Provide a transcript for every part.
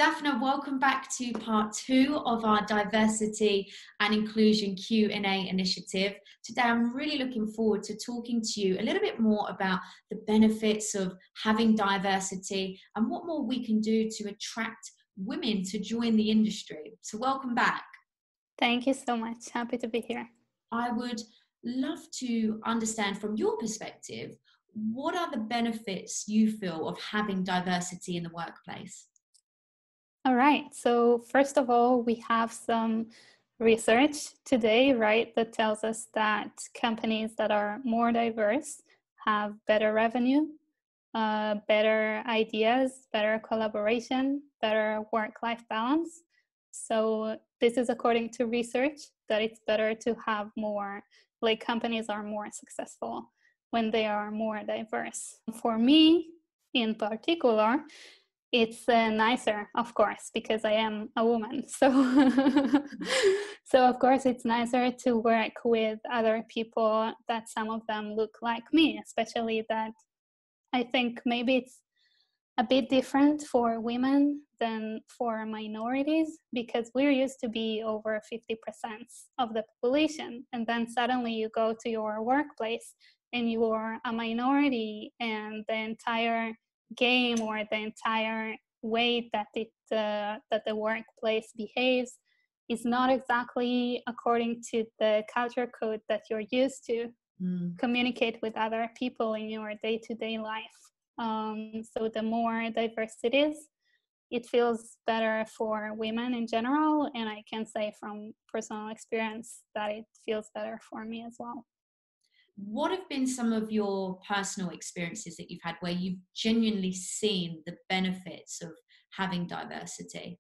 Dafna, welcome back to part 2 of our diversity and inclusion Q&A initiative. Today, I'm really looking forward to talking to you a little bit more about the benefits of having diversity and what more we can do to attract women to join the industry. So welcome back. Thank you so much. Happy to be here. I would love to understand from your perspective, what are the benefits you feel of having diversity in the workplace? All right. So first of all, we have some research today, right, that tells us that companies that are more diverse have better revenue, better ideas, better collaboration, better work-life balance. So this is according to research that it's better to have more, like companies are more successful when they are more diverse. For me, in particular, it's nicer, of course, because I am a woman. So, so of course, it's nicer to work with other people that some of them look like me, especially that I think maybe it's a bit different for women than for minorities, because we're used to be over 50% of the population. And then suddenly you go to your workplace and you are a minority, and the entire game or the entire way that the workplace behaves is not exactly according to the culture code that you're used to communicate with other people in your day-to-day life. So the more diverse it is, it feels better for women in general, and I can say from personal experience that it feels better for me as well. What have been some of your personal experiences that you've had where you've genuinely seen the benefits of having diversity?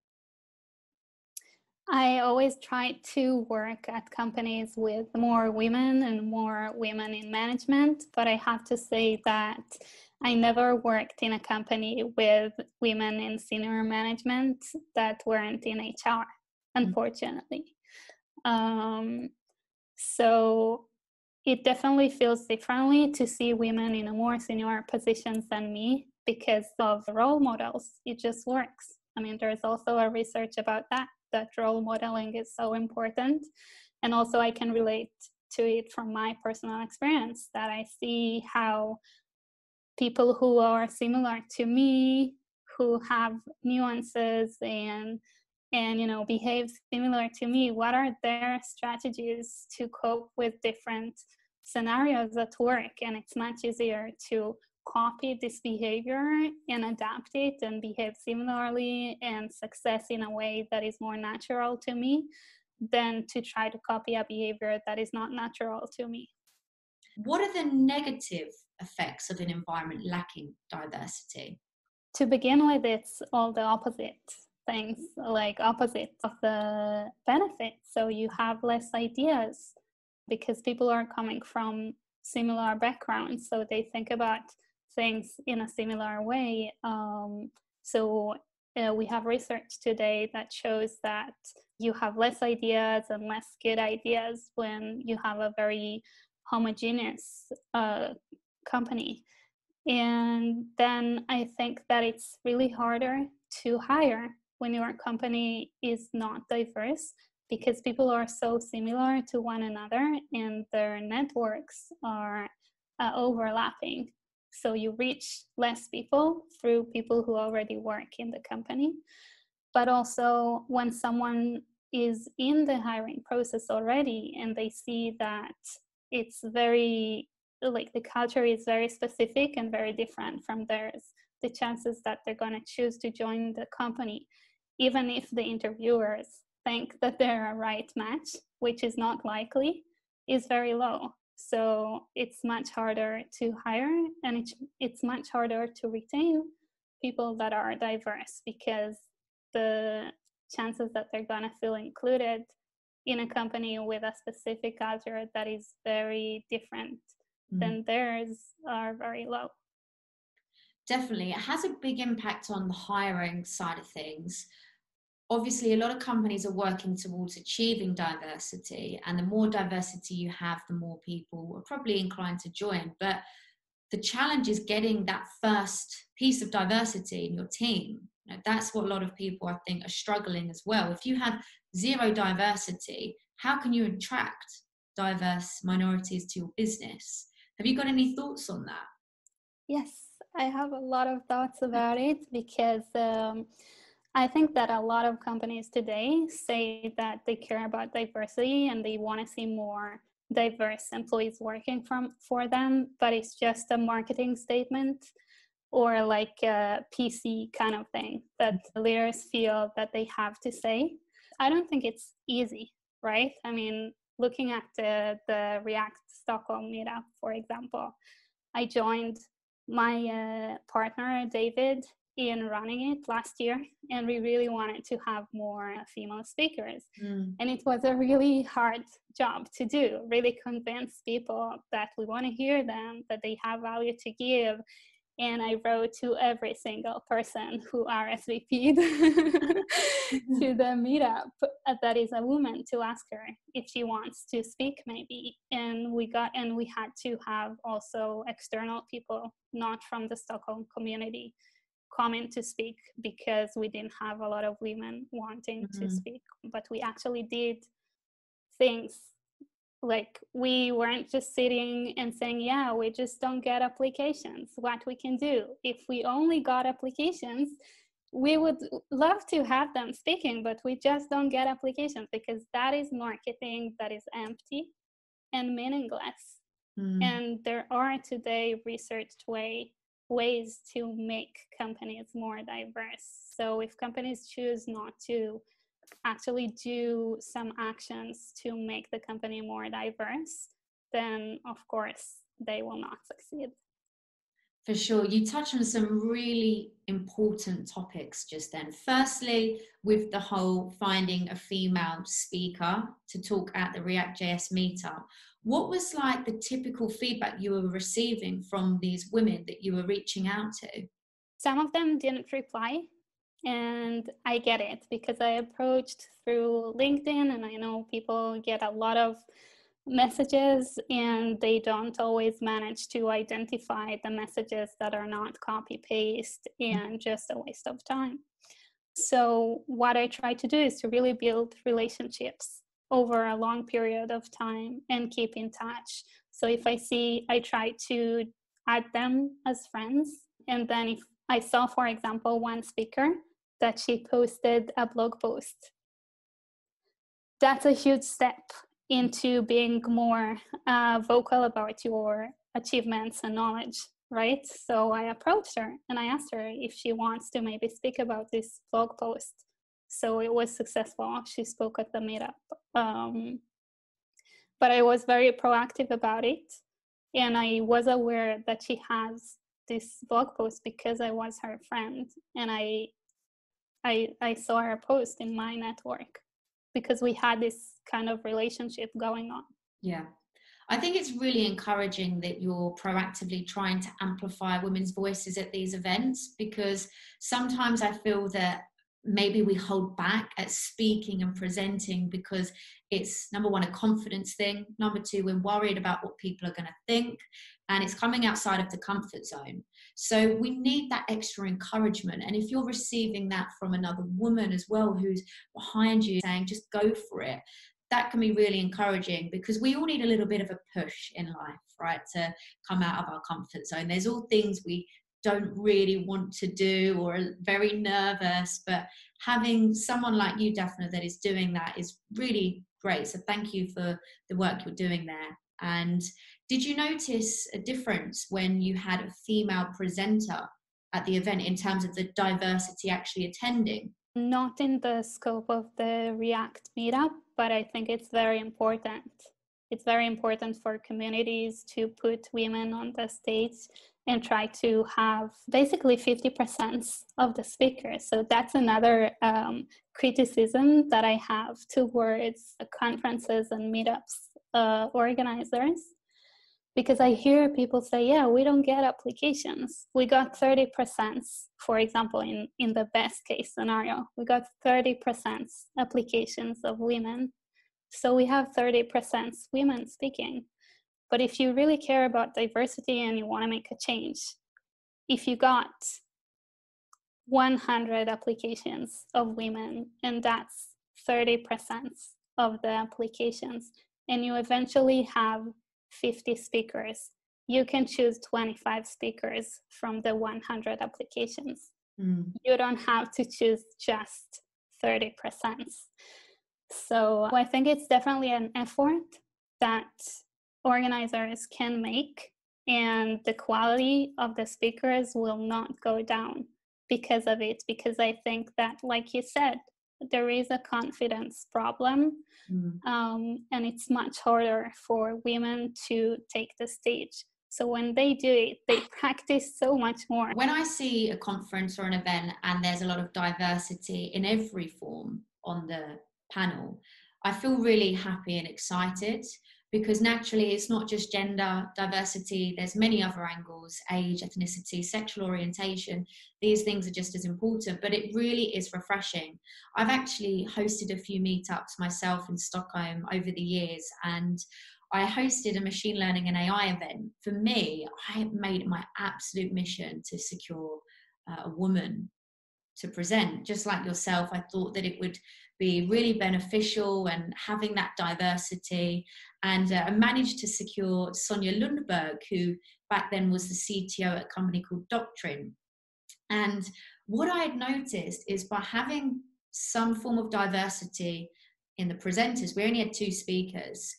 I always try to work at companies with more women and more women in management, but I have to say that I never worked in a company with women in senior management that weren't in HR, unfortunately. So it definitely feels differently to see women in a more senior positions than me because of role models. It just works. I mean, there's also a research about that role modeling is so important. And also I can relate to it from my personal experience, that I see how people who are similar to me, who have nuances and behave similar to me, what are their strategies to cope with different scenarios at work. And it's much easier to copy this behavior and adapt it and behave similarly and success in a way that is more natural to me than to try to copy a behavior that is not natural to me. What are the negative effects of an environment lacking diversity? To begin with, it's all the opposite things, like opposite of the benefits. So you have less ideas because people are coming from similar backgrounds, so they think about things in a similar way. We have research today that shows that you have less ideas and less good ideas when you have a very homogeneous company. And then I think that it's really harder to hire when your company is not diverse, because people are so similar to one another and their networks are overlapping. So you reach less people through people who already work in the company. But also when someone is in the hiring process already and they see that it's very, like the culture is very specific and very different from theirs, the chances that they're going to choose to join the company, even if the interviewers think that they're a right match, which is not likely, is very low. So it's much harder to hire, and it's much harder to retain people that are diverse, because the chances that they're going to feel included in a company with a specific culture that is very different than theirs are very low. Definitely. It has a big impact on the hiring side of things. Obviously, a lot of companies are working towards achieving diversity, and the more diversity you have, the more people are probably inclined to join. But the challenge is getting that first piece of diversity in your team. That's what a lot of people, I think, are struggling as well. If you have zero diversity, how can you attract diverse minorities to your business? Have you got any thoughts on that? Yes, I have a lot of thoughts about it because I think that a lot of companies today say that they care about diversity and they want to see more diverse employees working for them, but it's just a marketing statement or like a PC kind of thing that leaders feel that they have to say. I don't think it's easy, right? I mean, looking at the React Stockholm Meetup, for example, I joined my partner, David, in running it last year, and we really wanted to have more female speakers. And it was a really hard job to do, really convince people that we want to hear them, that they have value to give. And I wrote to every single person who RSVP'd to the meetup that is a woman to ask her if she wants to speak maybe. And we had to have also external people, not from the Stockholm community, come in to speak because we didn't have a lot of women wanting to speak. But we actually did things. Like, we weren't just sitting and saying, yeah, we just don't get applications. What we can do, if we only got applications, we would love to have them speaking, but we just don't get applications because that is marketing that is empty and meaningless. And there are today researched ways to make companies more diverse. So if companies choose not to actually do some actions to make the company more diverse, then of course they will not succeed. For sure. You touched on some really important topics just then. Firstly, with the whole finding a female speaker to talk at the React.js meetup, what was like the typical feedback you were receiving from these women that you were reaching out to? Some of them didn't reply, and I get it because I approached through LinkedIn, and I know people get a lot of messages and they don't always manage to identify the messages that are not copy paste and just a waste of time. So what I try to do is to really build relationships over a long period of time and keep in touch. So if I try to add them as friends. And then if I saw, for example, one speaker that she posted a blog post, that's a huge step into being more vocal about your achievements and knowledge, right? So I approached her and I asked her if she wants to maybe speak about this blog post. So it was successful. She spoke at the meetup. But I was very proactive about it. And I was aware that she has this blog post because I was her friend. And I saw her post in my network because we had this kind of relationship going on. Yeah. I think it's really encouraging that you're proactively trying to amplify women's voices at these events, because sometimes I feel that maybe we hold back at speaking and presenting because it's, number one, a confidence thing. Number two, we're worried about what people are going to think, and it's coming outside of the comfort zone. So we need that extra encouragement. And if you're receiving that from another woman as well, who's behind you saying, just go for it, that can be really encouraging, because we all need a little bit of a push in life, right? To come out of our comfort zone. There's all things we don't really want to do or are very nervous, but having someone like you, Dafna, that is doing that is really great. So thank you for the work you're doing there. And did you notice a difference when you had a female presenter at the event in terms of the diversity actually attending? Not in the scope of the React meetup, but I think it's very important. It's very important for communities to put women on the stage and try to have basically 50% of the speakers. So that's another criticism that I have towards conferences and meetups organizers, because I hear people say, yeah, we don't get applications. We got 30%, for example, in the best case scenario, we got 30% applications of women. So we have 30% women speaking. But if you really care about diversity and you want to make a change, if you got 100 applications of women, and that's 30% of the applications, and you eventually have 50 speakers. You can choose 25 speakers from the 100 applications. You don't have to choose just 30%. So I think it's definitely an effort that organizers can make, and the quality of the speakers will not go down because of it, because I think that, like you said, there is a confidence problem, and it's much harder for women to take the stage. So when they do it, they practice so much more. When I see a conference or an event and there's a lot of diversity in every form on the panel, I feel really happy and excited, because naturally it's not just gender diversity, there's many other angles: age, ethnicity, sexual orientation. These things are just as important, but it really is refreshing. I've actually hosted a few meetups myself in Stockholm over the years, and I hosted a machine learning and AI event. For me, I made it my absolute mission to secure a woman to present. Just like yourself, I thought that it would be really beneficial, and having that diversity, and I managed to secure Sonia Lundberg, who back then was the CTO at a company called Doctrine. And what I had noticed is, by having some form of diversity in the presenters, we only had 2 speakers,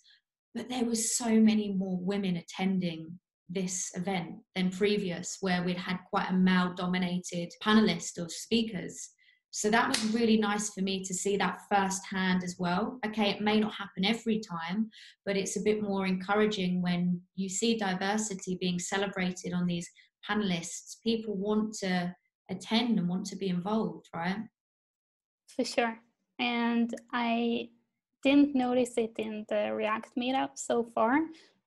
but there was so many more women attending this event than previous, where we'd had quite a male-dominated panelist or speakers. So that was really nice for me to see that firsthand as well. Okay, it may not happen every time, but it's a bit more encouraging when you see diversity being celebrated on these panelists. People want to attend and want to be involved, right? For sure. And I didn't notice it in the React meetup so far,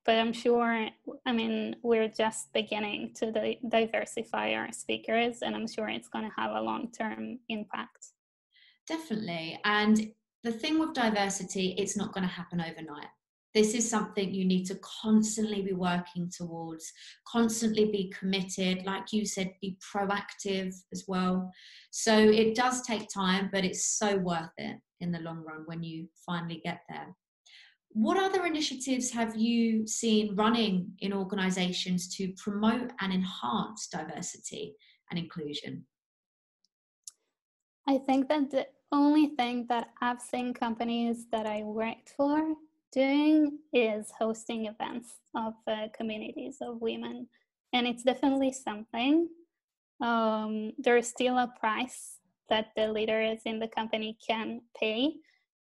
but I'm sure, I mean, we're just beginning to diversify our speakers, and I'm sure it's going to have a long-term impact. Definitely. And the thing with diversity, it's not going to happen overnight. This is something you need to constantly be working towards, constantly be committed, like you said, be proactive as well. So it does take time, but it's so worth it in the long run when you finally get there. What other initiatives have you seen running in organizations to promote and enhance diversity and inclusion? I think that the only thing that I've seen companies that I worked for doing is hosting events of communities of women. And it's definitely something. There's still a price that the leaders in the company can pay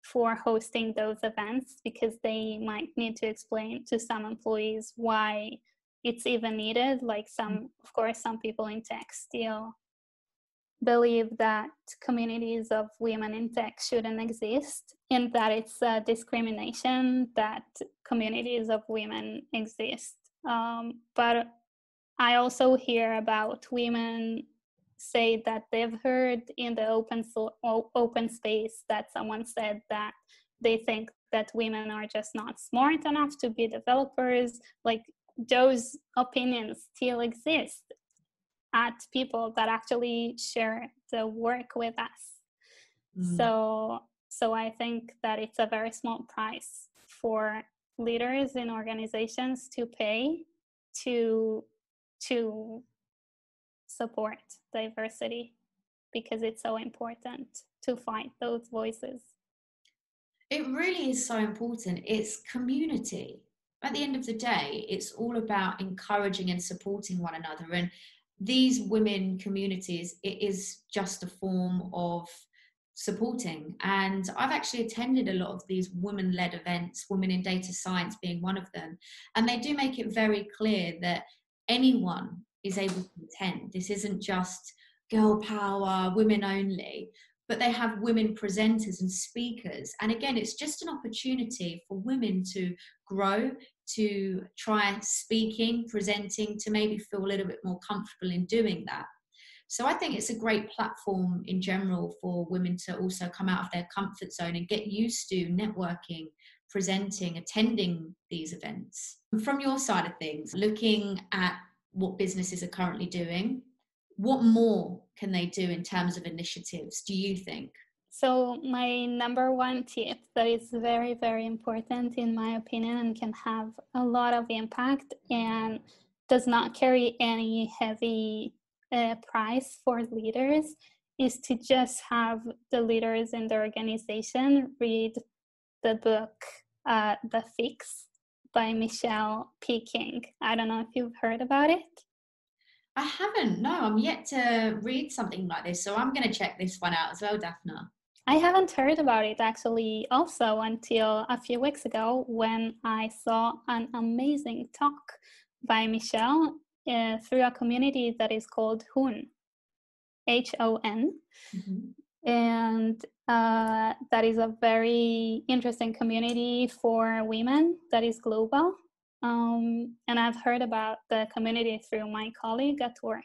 for hosting those events, because they might need to explain to some employees why it's even needed. Like of course, some people in tech still believe that communities of women in tech shouldn't exist, and that it's a discrimination that communities of women exist. But I also hear about women say that they've heard in the open space that someone said that they think that women are just not smart enough to be developers. Like, those opinions still exist at people that actually share the work with us. So I think that it's a very small price for leaders in organizations to pay to support diversity, because it's so important to find those voices. It really is so important. It's community. At the end of the day, it's all about encouraging and supporting one another. And these women communities, it is just a form of supporting. And I've actually attended a lot of these women-led events, Women in Data Science being one of them. And they do make it very clear that anyone is able to attend. This isn't just girl power, women only, but they have women presenters and speakers. And again, it's just an opportunity for women to grow, to try speaking, presenting, to maybe feel a little bit more comfortable in doing that. So I think it's a great platform in general for women to also come out of their comfort zone and get used to networking, presenting, attending these events. From your side of things, looking at what businesses are currently doing, What more can they do in terms of initiatives, do you think? So my number one tip that is very, very important in my opinion and can have a lot of impact and does not carry any heavy price for leaders is to just have the leaders in the organization read the book The Fix by Michelle P. King. I don't know if you've heard about it. I haven't. No, I'm yet to read something like this. So I'm going to check this one out as well, Dafna. I haven't heard about it actually also until a few weeks ago when I saw an amazing talk by Michelle through a community that is called HON, H-O-N. Mm-hmm. And that is a very interesting community for women that is global. And I've heard about the community through my colleague at work.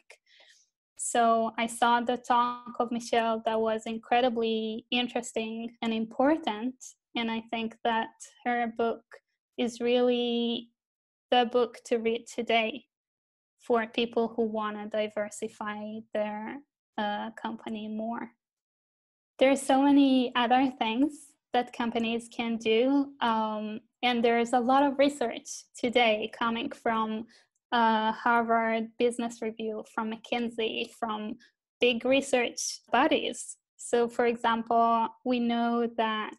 So I saw the talk of Michelle that was incredibly interesting and important. And I think that her book is really the book to read today for people who want to diversify their company more. There's so many other things that companies can do. And there's a lot of research today coming from Harvard Business Review, from McKinsey, from big research bodies. So for example, we know that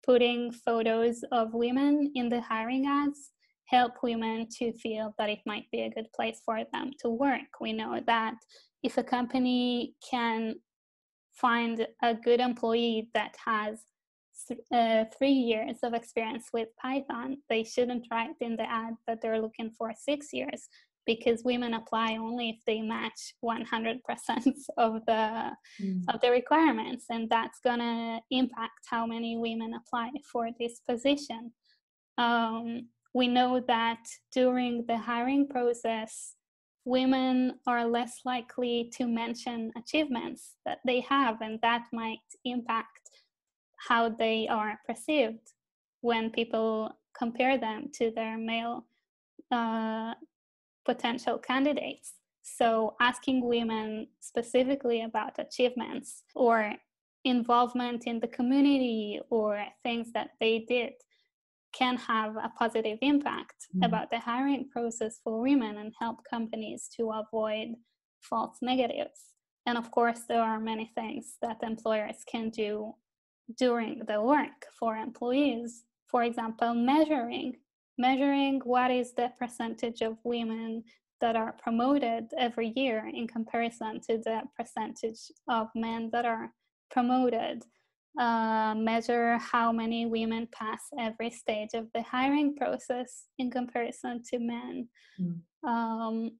putting photos of women in the hiring ads help women to feel that it might be a good place for them to work. We know that if a company can find a good employee that has 3 years of experience with Python, they shouldn't write in the ad that they're looking for 6 years, because women apply only if they match 100% of the requirements, and that's gonna impact how many women apply for this position. We know that during the hiring process, women are less likely to mention achievements that they have, and that might impact how they are perceived when people compare them to their male potential candidates. So asking women specifically about achievements or involvement in the community or things that they did can have a positive impact about the hiring process for women and help companies to avoid false negatives. And of course, there are many things that employers can do during the work for employees. For example, measuring what is the percentage of women that are promoted every year in comparison to the percentage of men that are promoted. Measure how many women pass every stage of the hiring process in comparison to men.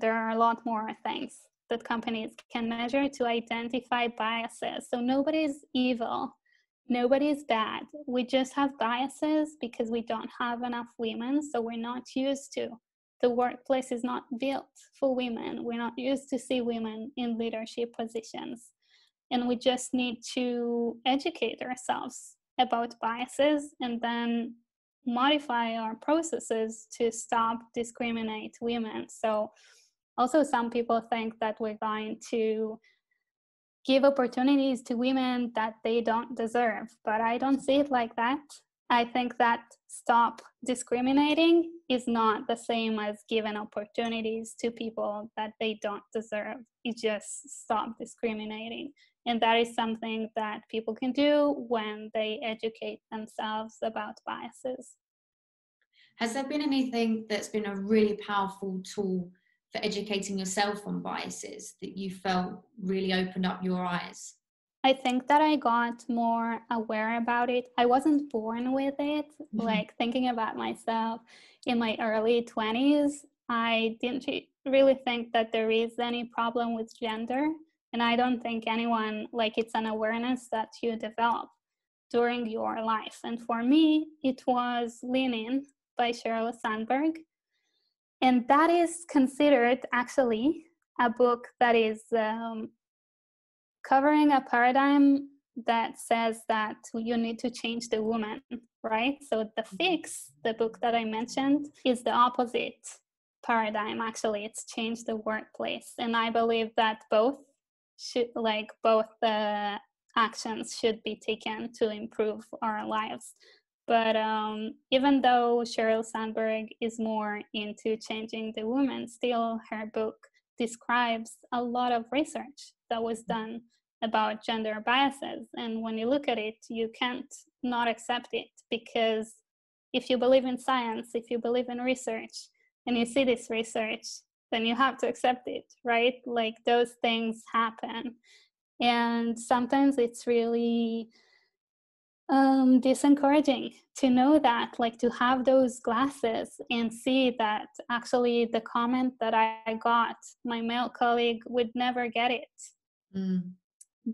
There are a lot more things that companies can measure to identify biases. So nobody's evil. Nobody's bad. We just have biases because we don't have enough women, so we're not used to. The workplace is not built for women. We're not used to see women in leadership positions. And we just need to educate ourselves about biases and then modify our processes to stop discriminate women. So also some people think that we're going to give opportunities to women that they don't deserve, but I don't see it like that. I think that stop discriminating is not the same as giving opportunities to people that they don't deserve. You just stop discriminating. And that is something that people can do when they educate themselves about biases. Has there been anything that's been a really powerful tool for educating yourself on biases that you felt really opened up your eyes? I think that I got more aware about it. I wasn't born with it. Like thinking about myself in my early 20s, I didn't really think that there is any problem with gender. And I don't think anyone, like it's an awareness that you develop during your life. And for me, it was Lean In by Sheryl Sandberg. And that is considered actually a book that is covering a paradigm that says that you need to change the woman, right? So The Fix, the book that I mentioned, is the opposite paradigm. Actually, it's changed the workplace. And I believe that both should, like, both the actions should be taken to improve our lives. But even though Sheryl Sandberg is more into changing the woman, still her book describes a lot of research that was done about gender biases. And when you look at it, you can't not accept it, because if you believe in science, if you believe in research, and you see this research, then you have to accept it, right? Like, those things happen. And sometimes it's really disencouraging to know that, like, to have those glasses and see that actually the comment that I got, my male colleague would never get it. Mm.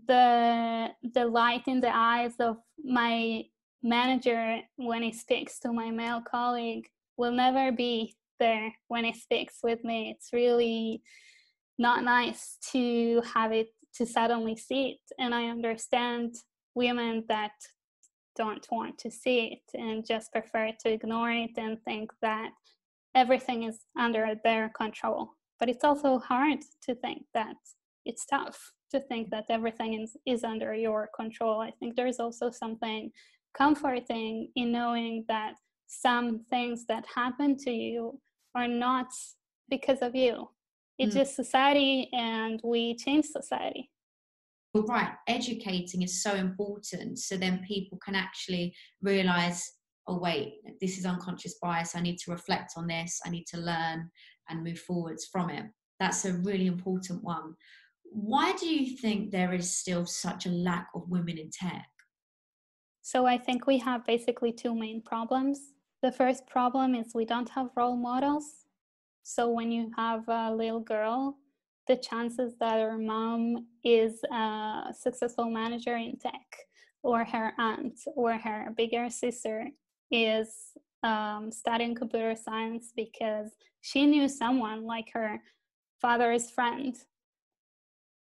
The light in the eyes of my manager when he speaks to my male colleague will never be there when he speaks with me. It's really not nice to have it, to suddenly see it. And I understand women that don't want to see it and just prefer to ignore it and think that everything is under their control. But it's also hard to think that, it's tough to think that everything is under your control. I think there's also something comforting in knowing that some things that happen to you are not because of you. It's just society, and we change society. You're right, educating is so important, so then people can actually realize, oh wait, this is unconscious bias, I need to reflect on this, I need to learn and move forwards from it. That's a really important one. Why do you think there is still such a lack of women in tech? So I think we have basically two main problems. The first problem is we don't have role models. So when you have a little girl, the chances that her mom is a successful manager in tech, or her aunt or her bigger sister is studying computer science because she knew someone, like her father's friend,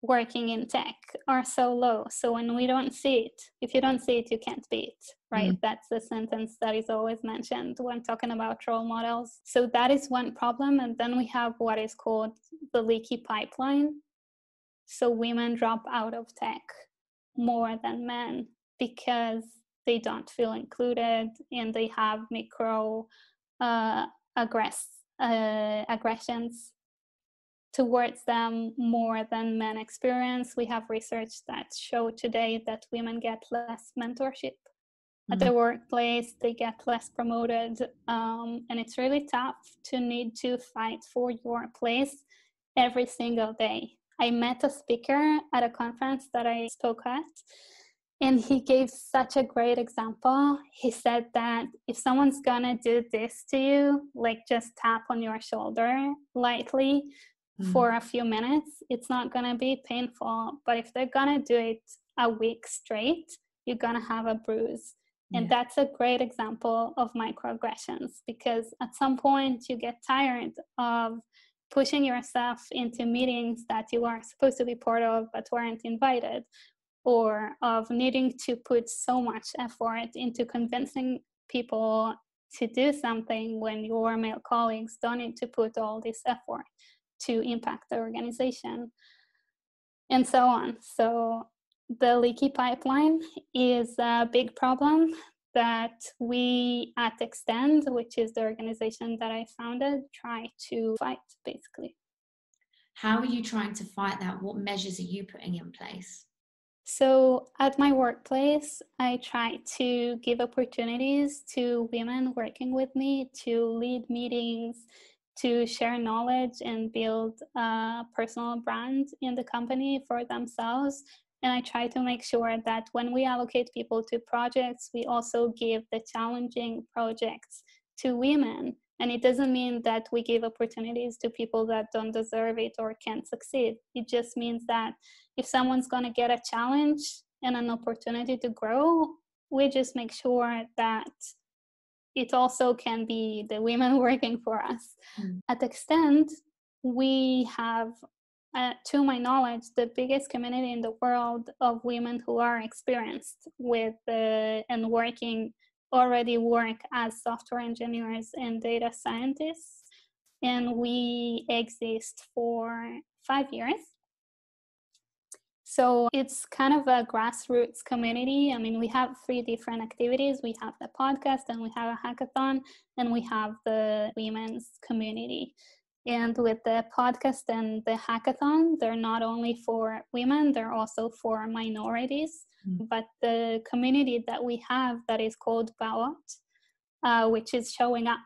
working in tech, are so low. So when we don't see it, if you don't see it, you can't be it, right? That's the sentence that is always mentioned when talking about role models. So that is one problem. And then we have what is called the leaky pipeline. So women drop out of tech more than men because they don't feel included, and they have micro aggressions towards them more than men experience. We have research that show today that women get less mentorship at the workplace, they get less promoted, and it's really tough to need to fight for your place every single day. I met a speaker at a conference that I spoke at, and he gave such a great example. He said that if someone's gonna do this to you, like just tap on your shoulder lightly for a few minutes, it's not gonna be painful. But if they're gonna do it a week straight, you're gonna have a bruise. And that's a great example of microaggressions, because at some point you get tired of pushing yourself into meetings that you are supposed to be part of but weren't invited, or of needing to put so much effort into convincing people to do something when your male colleagues don't need to put all this effort to impact the organization, and so on. So the leaky pipeline is a big problem that we at Extend, which is the organization that I founded, try to fight, basically. How are you trying to fight that? What measures are you putting in place? So at my workplace, I try to give opportunities to women working with me to lead meetings, to share knowledge and build a personal brand in the company for themselves. And I try to make sure that when we allocate people to projects, we also give the challenging projects to women. And it doesn't mean that we give opportunities to people that don't deserve it or can't succeed. It just means that if someone's going to get a challenge and an opportunity to grow, we just make sure that it also can be the women working for us. At Extend, we have, to my knowledge, the biggest community in the world of women who are experienced with and already work as software engineers and data scientists. And we exist for 5 years. So it's kind of a grassroots community. I mean, we have 3 different activities. We have the podcast, and we have a hackathon, and we have the women's community. And with the podcast and the hackathon, they're not only for women, they're also for minorities. But the community that we have that is called Baot, which is showing up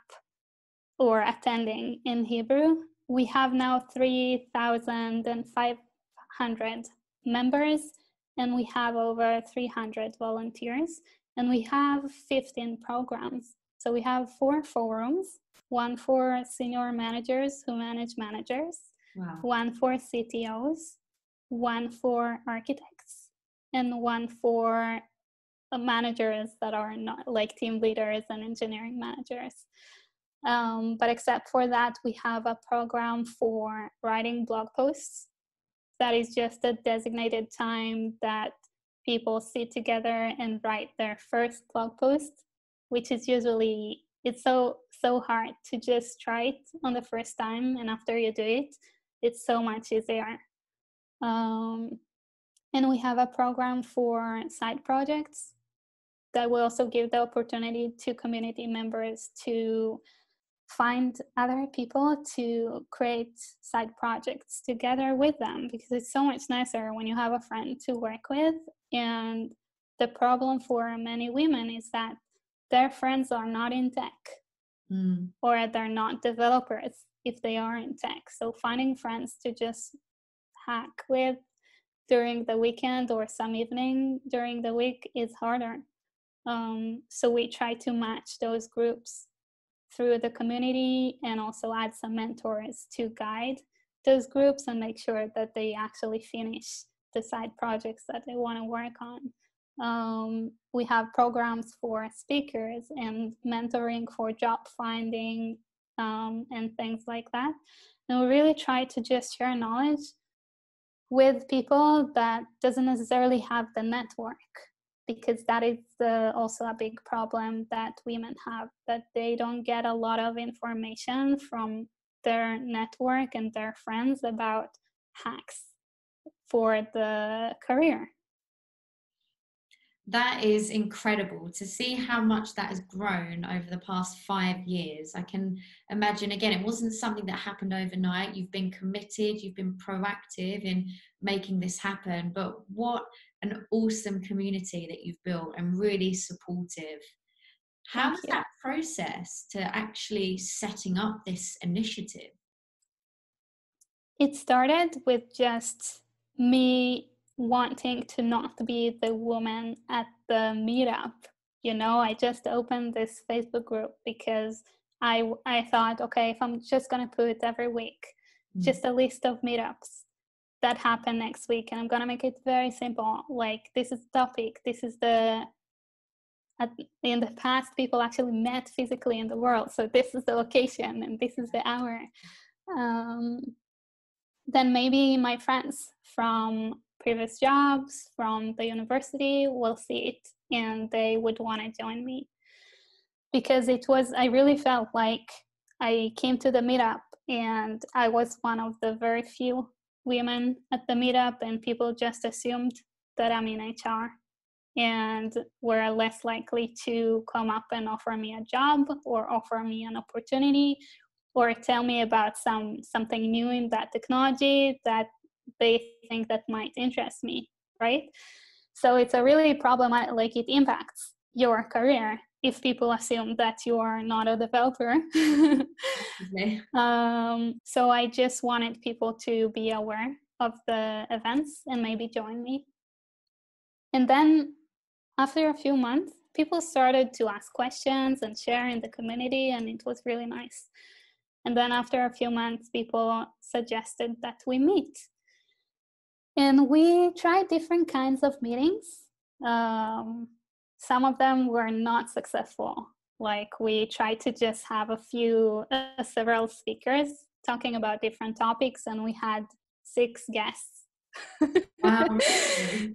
or attending in Hebrew, we have now 3,500 members, and we have over 300 volunteers, and we have 15 programs. So we have 4 forums, one for senior managers who manage managers, wow. one for CTOs, one for architects, and one for managers that are not like team leaders and engineering managers. But except for that, we have a program for writing blog posts. That is just a designated time that people sit together and write their first blog post, which is usually, it's so hard to just try it on the first time, and after you do it, it's so much easier. And we have a program for side projects that will also give the opportunity to community members to find other people to create side projects together with them, because it's so much nicer when you have a friend to work with. And the problem for many women is that their friends are not in tech, or they're not developers if they are in tech. So finding friends to just hack with during the weekend or some evening during the week is harder. So we try to match those groups through the community, and also add some mentors to guide those groups and make sure that they actually finish the side projects that they want to work on. We have programs for speakers and mentoring for job finding, and things like that. And we really try to just share knowledge with people that doesn't necessarily have the network, because that is also a big problem that women have, that they don't get a lot of information from their network and their friends about hacks for the career. That is incredible to see how much that has grown over the past 5 years. I can imagine, again, it wasn't something that happened overnight. You've been committed, you've been proactive in making this happen, but what an awesome community that you've built, and really supportive. How was that process to actually setting up this initiative? It started with just me wanting to not be the woman at the meetup. You know, I just opened this Facebook group because I thought, okay, if I'm just going to put every week just a list of meetups that happen next week, and I'm going to make it very simple, like this is the topic, this is in the past people actually met physically in the world, so this is the location and this is the hour. Then maybe my friends from previous jobs, from the university will see it and they would want to join me. Because I really felt like I came to the meetup and I was one of the very few women at the meetup, and people just assumed that I'm in HR and were less likely to come up and offer me a job or offer me an opportunity or tell me about something new in that technology that they think that might interest me, right? So it's a really problematic, like it impacts your career if people assume that you are not a developer. So I just wanted people to be aware of the events and maybe join me. And then after a few months, people started to ask questions and share in the community, and it was really nice. And then after a few months, people suggested that we meet. And we tried different kinds of meetings. Some of them were not successful. Like we tried to just have several speakers talking about different topics, and we had 6 guests. Wow.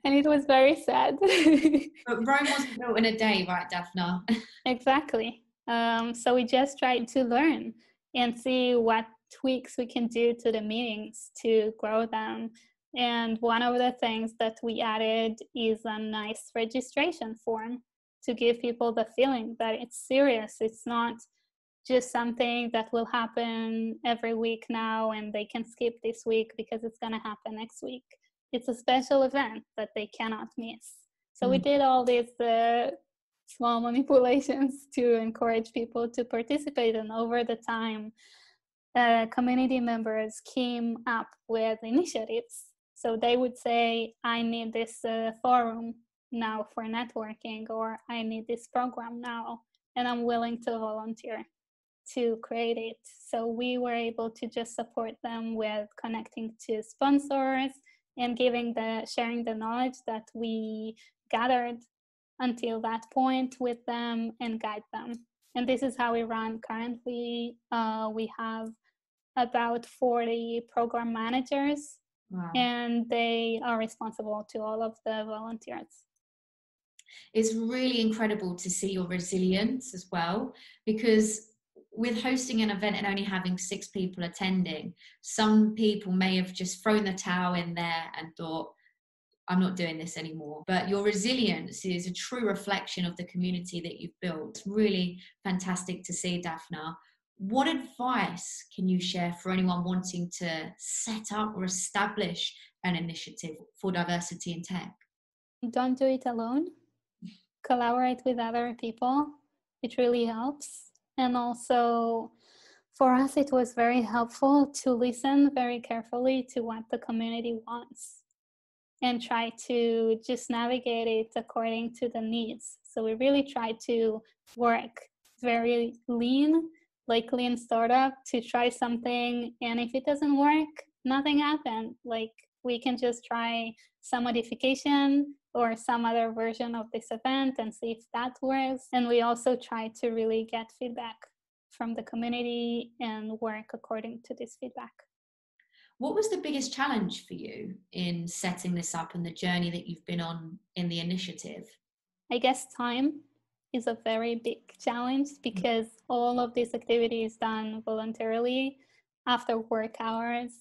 And it was very sad. But Rome wasn't built in a day, right, Dafna? Exactly. So we just tried to learn and see what tweaks we can do to the meetings to grow them, And one of the things that we added is a nice registration form to give people the feeling that it's serious. It's not just something that will happen every week now and they can skip this week because it's going to happen next week. It's a special event that they cannot miss. So we did all these small manipulations to encourage people to participate, and over the time, community members came up with initiatives. So they would say, I need this forum now for networking, or I need this program now, and I'm willing to volunteer to create it. So we were able to just support them with connecting to sponsors and sharing the knowledge that we gathered until that point with them and guide them. And this is how we run currently. We have about 40 program managers. Wow. And they are responsible to all of the volunteers. It's really incredible to see your resilience as well, because with hosting an event and only having 6 people attending, some people may have just thrown the towel in there and thought, I'm not doing this anymore. But your resilience is a true reflection of the community that you've built. It's really fantastic to see, Dafna. What advice can you share for anyone wanting to set up or establish an initiative for diversity in tech? Don't do it alone. Collaborate with other people. It really helps. And also, for us, it was very helpful to listen very carefully to what the community wants and try to just navigate it according to the needs. So we really try to work very lean, like lean startup, to try something. And if it doesn't work, nothing happened. Like, we can just try some modification or some other version of this event and see if that works. And we also try to really get feedback from the community and work according to this feedback. What was the biggest challenge for you in setting this up and the journey that you've been on in the initiative? I guess time is a very big challenge, because all of this activity is done voluntarily after work hours.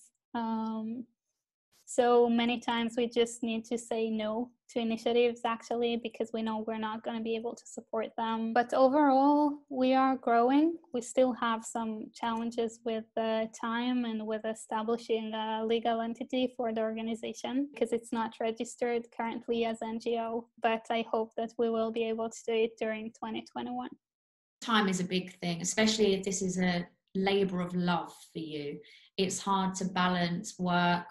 So many times we just need to say no to initiatives, actually, because we know we're not going to be able to support them. But overall, we are growing. We still have some challenges with the time and with establishing a legal entity for the organization, because it's not registered currently as NGO. But I hope that we will be able to do it during 2021. Time is a big thing, especially if this is a labor of love for you. It's hard to balance work,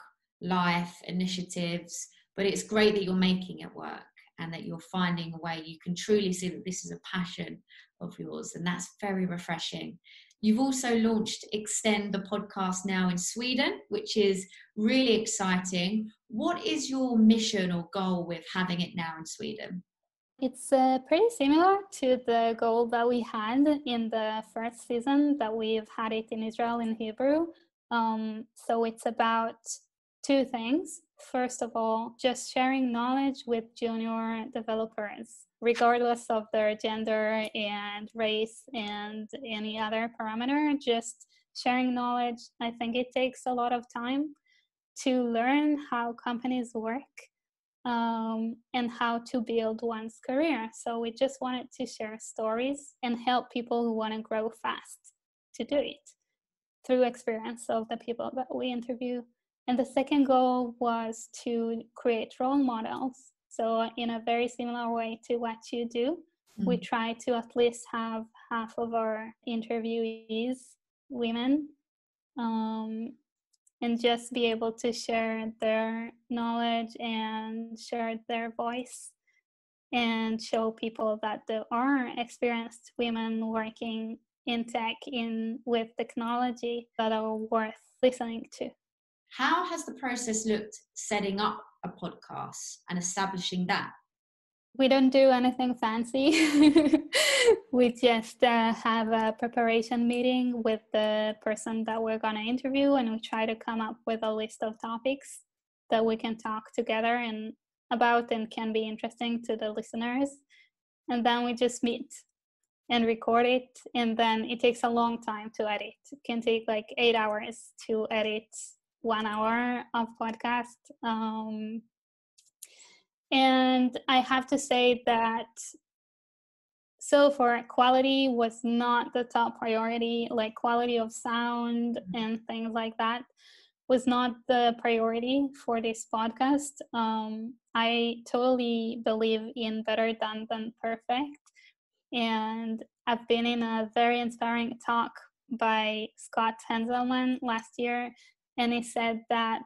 life, initiatives, but it's great that you're making it work and that you're finding a way. You can truly see that this is a passion of yours, and that's very refreshing. You've also launched Extend, the podcast, now in Sweden, which is really exciting. What is your mission or goal with having it now in Sweden? It's pretty similar to the goal that we had in the first season that we've had it in Israel in Hebrew. So it's about 2 things. First of all, just sharing knowledge with junior developers, regardless of their gender and race and any other parameter. Just sharing knowledge. I think it takes a lot of time to learn how companies work and how to build one's career. So we just wanted to share stories and help people who want to grow fast to do it through experience of the people that we interview. And the second goal was to create role models. So in a very similar way to what you do, we try to at least have half of our interviewees women, and just be able to share their knowledge and share their voice and show people that there are experienced women working in tech with technology that are worth listening to. How has the process looked setting up a podcast and establishing that? We don't do anything fancy. We just have a preparation meeting with the person that we're going to interview, and we try to come up with a list of topics that we can talk together and about and can be interesting to the listeners. And then we just meet and record it, and then it takes a long time to edit. It can take like 8 hours to edit 1 hour of podcast. And I have to say that so far, quality was not the top priority, like quality of sound and things like that was not the priority for this podcast. I totally believe in better done than perfect. And I've been in a very inspiring talk by Scott Henselman last year, and he said that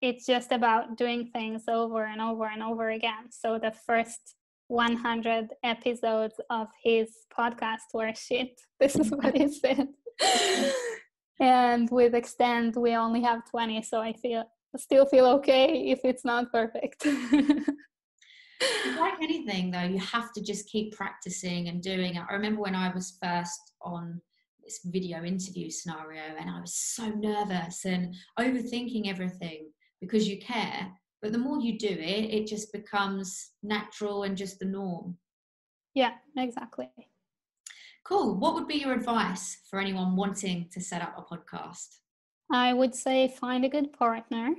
it's just about doing things over and over and over again. So the first 100 episodes of his podcast were shit. This is what he said. And with Extend, we only have 20, so I still feel okay if it's not perfect. Like anything, though, you have to just keep practicing and doing it. I remember when I was first on this video interview scenario, and I was so nervous and overthinking everything because you care. But the more you do it, it just becomes natural and just the norm. Yeah, exactly. Cool. What would be your advice for anyone wanting to set up a podcast? I would say find a good partner.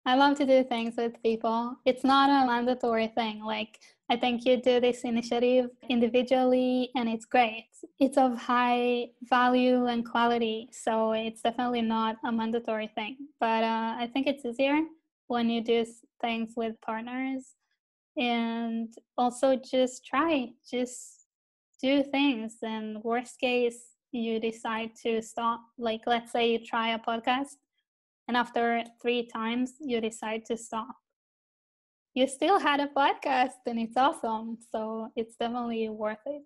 I love to do things with people. It's not a mandatory thing. Like, I think you do this initiative individually and it's great. It's of high value and quality. So it's definitely not a mandatory thing. But I think it's easier when you do things with partners. And also just do things. And worst case, you decide to stop. Like, let's say you try a podcast and after 3 times you decide to stop. You still had a podcast and it's awesome. So it's definitely worth it.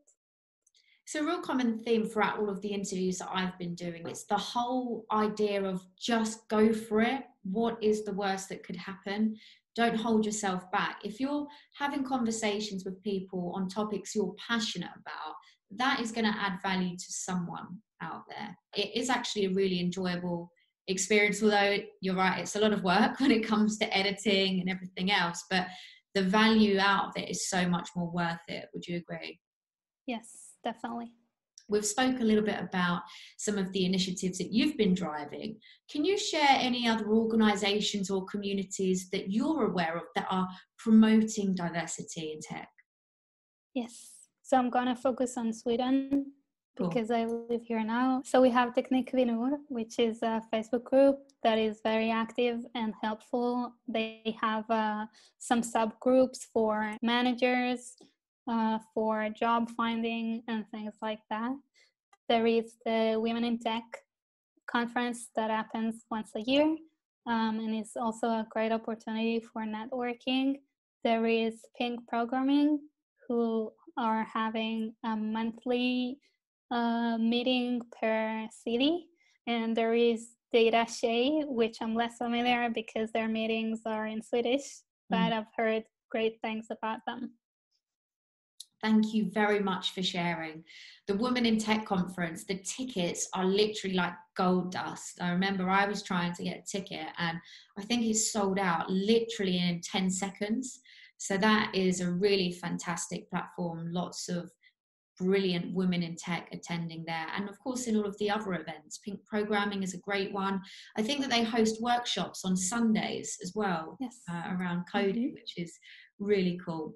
It's a real common theme throughout all of the interviews that I've been doing. It's the whole idea of just go for it. What is the worst that could happen? Don't hold yourself back. If you're having conversations with people on topics you're passionate about, that is going to add value to someone out there. It is actually a really enjoyable experience, although you're right, it's a lot of work when it comes to editing and everything else, but the value out of it is so much more worth it. Would you agree? Yes, definitely. We've spoke a little bit about some of the initiatives that you've been driving. Can you share any other organizations or communities that you're aware of that are promoting diversity in tech? Yes. So I'm going to focus on Sweden because I live here now. So we have Teknikkvinnor, which is a Facebook group that is very active and helpful. They have some subgroups for managers, for job finding and things like that. There is the Women in Tech conference that happens once a year, and it's also a great opportunity for networking. There is Pink Programming, who are having a monthly meeting per city, and there is Data Shay, which I'm less familiar because their meetings are in Swedish, but I've heard great things about them. Thank you very much for sharing. The Women in Tech conference, the tickets are literally like gold dust. I remember I was trying to get a ticket and I think it's sold out literally in 10 seconds. So that is a really fantastic platform. Lots of brilliant women in tech attending there. And of course, in all of the other events, Pink Programming is a great one. I think that they host workshops on Sundays as well, around coding, which is really cool.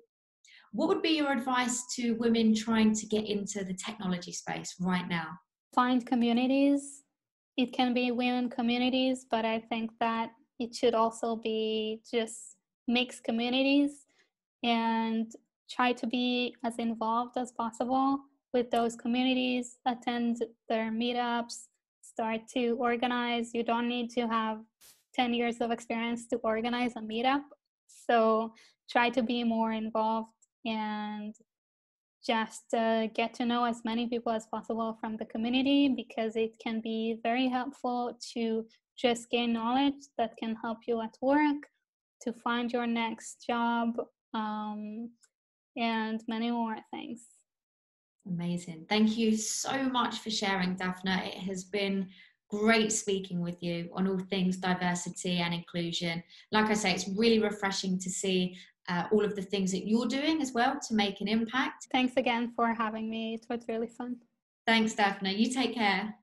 What would be your advice to women trying to get into the technology space right now? Find communities. It can be women communities, but I think that it should also be just mixed communities, and try to be as involved as possible with those communities. Attend their meetups, start to organize. You don't need to have 10 years of experience to organize a meetup. So try to be more involved and just get to know as many people as possible from the community, because it can be very helpful to just gain knowledge that can help you at work, to find your next job, and many more things. Amazing. Thank you so much for sharing, Dafna. It has been great speaking with you on all things diversity and inclusion. Like I say, it's really refreshing to see all of the things that you're doing as well to make an impact. Thanks again for having me. It was really fun. Thanks, Dafna. You take care.